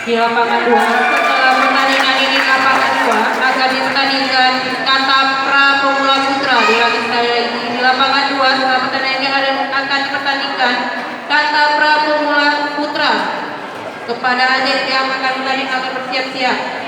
Di lapangan 2, setelah pertandingan ini lapangan 2 akan dipertandingkan kata pra pemula putra. Diulangi sekali lagi, di lapangan 2 setelah pertandingan akan dipertandingkan kata pra pemula putra. Kepada atlet yang akan bertanding akan bersiap-siap.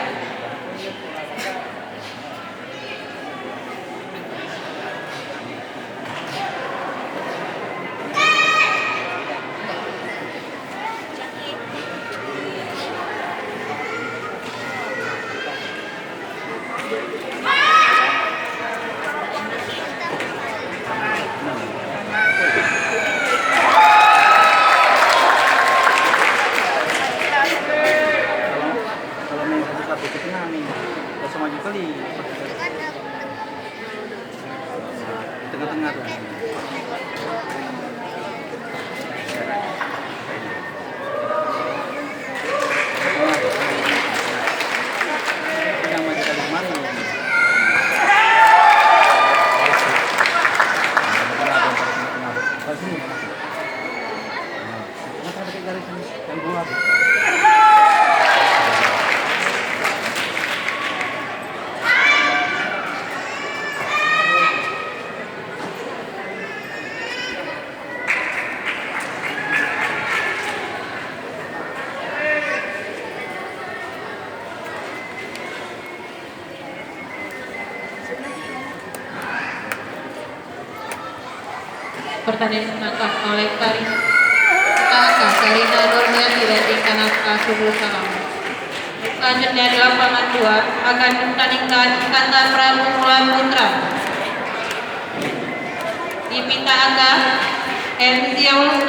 Tengah-tengah tuh. Yang maju kali kemarin. Pakai garis yang buat. Pertandingan dimenangkan oleh Karina Nurmiati dari Kanaka Subul Salam. Selanjutnya di lapangan 2 akan dipertandingkan kata pra pemula putra. Dipita Aga, M. Siaul